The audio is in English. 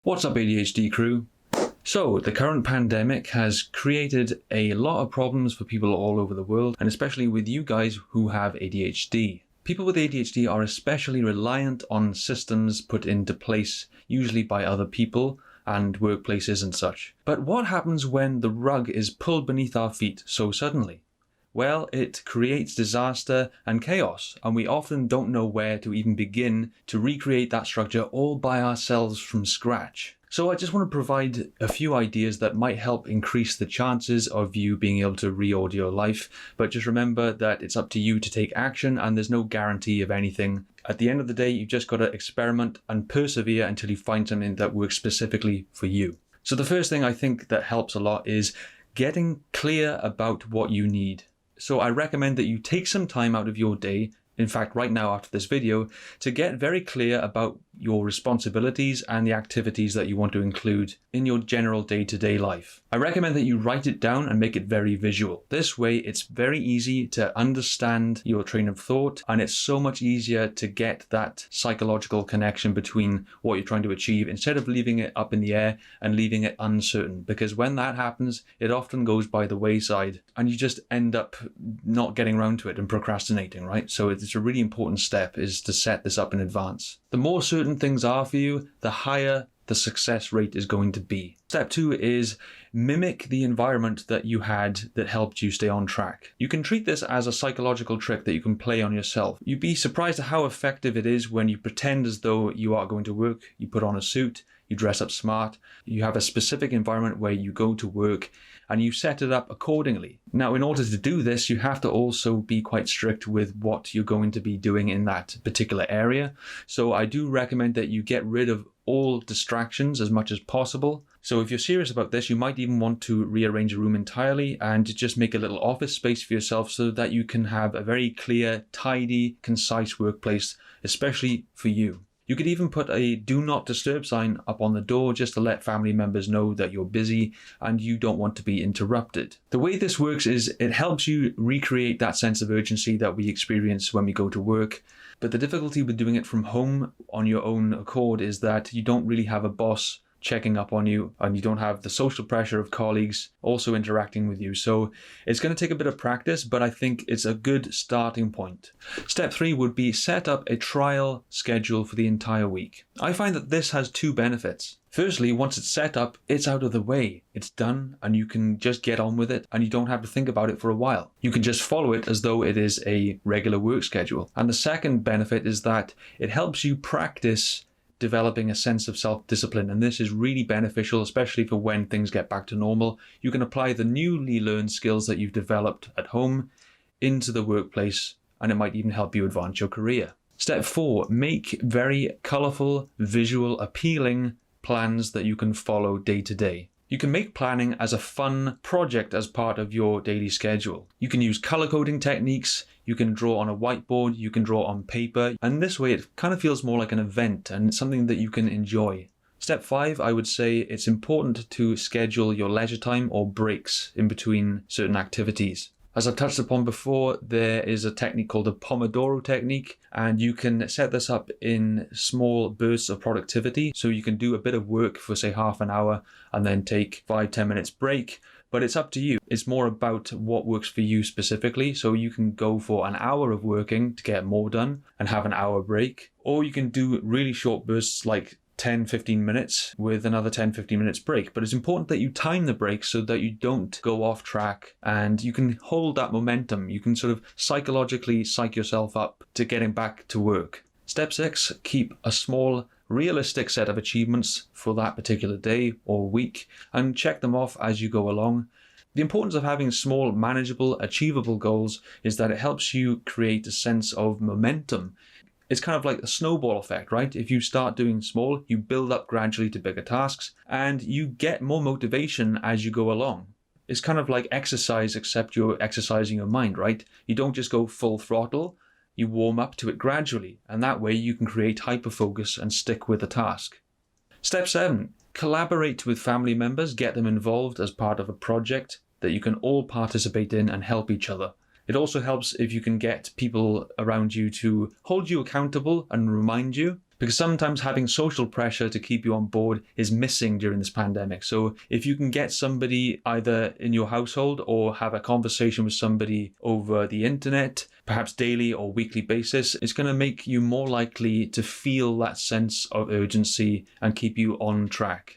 What's up, ADHD crew? So, the current pandemic has created a lot of problems for people all over the world, and especially with you guys who have ADHD. People with ADHD are especially reliant on systems put into place, usually by other people and workplaces and such. But what happens when the rug is pulled beneath our feet so suddenly? Well, it creates disaster and chaos, and we often don't know where to even begin to recreate that structure all by ourselves from scratch. So I just want to provide a few ideas that might help increase the chances of you being able to reorder your life, but just remember that it's up to you to take action and there's no guarantee of anything. At the end of the day, you've just got to experiment and persevere until you find something that works specifically for you. So the first thing I think that helps a lot is getting clear about what you need. So I recommend that you take some time out of your day, in fact right now after this video, to get very clear about your responsibilities and the activities that you want to include in your general day-to-day life. I recommend that you write it down and make it very visual. This way it's very easy to understand your train of thought, and it's so much easier to get that psychological connection between what you're trying to achieve instead of leaving it up in the air and leaving it uncertain, because when that happens it often goes by the wayside and you just end up not getting around to it and procrastinating, right? So it's a really important step is to set this up in advance. The more certain things are for you, the higher the success rate is going to be. Step 2 is mimic the environment that you had that helped you stay on track. You can treat this as a psychological trick that you can play on yourself. You'd be surprised at how effective it is when you pretend as though you are going to work, you put on a suit, you dress up smart, you have a specific environment where you go to work, and you set it up accordingly. Now, in order to do this, you have to also be quite strict with what you're going to be doing in that particular area. So I do recommend that you get rid of all distractions as much as possible. So if you're serious about this, you might even want to rearrange a room entirely and just make a little office space for yourself so that you can have a very clear, tidy, concise workplace, especially for you. You could even put a do not disturb sign up on the door just to let family members know that you're busy and you don't want to be interrupted. The way this works is it helps you recreate that sense of urgency that we experience when we go to work. But the difficulty with doing it from home on your own accord is that you don't really have a boss checking up on you, and you don't have the social pressure of colleagues also interacting with you. So it's going to take a bit of practice, but I think it's a good starting point. Step 3 would be set up a trial schedule for the entire week. I find that this has two benefits. Firstly, once it's set up, it's out of the way. It's done and you can just get on with it and you don't have to think about it for a while. You can just follow it as though it is a regular work schedule. And the second benefit is that it helps you practice developing a sense of self-discipline, and this is really beneficial, especially for when things get back to normal. You can apply the newly learned skills that you've developed at home into the workplace, and it might even help you advance your career. Step 4, make very colorful, visual, appealing plans that you can follow day to day. You can make planning as a fun project as part of your daily schedule. You can use color coding techniques, you can draw on a whiteboard, you can draw on paper, and this way it kind of feels more like an event and it's something that you can enjoy. Step 5, I would say it's important to schedule your leisure time or breaks in between certain activities. As I've touched upon before, there is a technique called the Pomodoro technique, and you can set this up in small bursts of productivity. So you can do a bit of work for say half an hour and then take 5-10 minutes break, but it's up to you. It's more about what works for you specifically. So you can go for an hour of working to get more done and have an hour break, or you can do really short bursts like 10-15 minutes with another 10-15 minutes break. But it's important that you time the break so that you don't go off track and you can hold that momentum. You can sort of psychologically psych yourself up to getting back to work. Step 6, keep a small, realistic set of achievements for that particular day or week and check them off as you go along. The importance of having small, manageable, achievable goals is that it helps you create a sense of momentum. It's kind of like a snowball effect, right? If you start doing small, you build up gradually to bigger tasks and you get more motivation as you go along. It's kind of like exercise, except you're exercising your mind, right? You don't just go full throttle, you warm up to it gradually, and that way you can create hyper-focus and stick with the task. Step 7, collaborate with family members, get them involved as part of a project that you can all participate in and help each other. It also helps if you can get people around you to hold you accountable and remind you. because sometimes having social pressure to keep you on board is missing during this pandemic. So if you can get somebody either in your household or have a conversation with somebody over the internet, perhaps daily or weekly basis, it's going to make you more likely to feel that sense of urgency and keep you on track.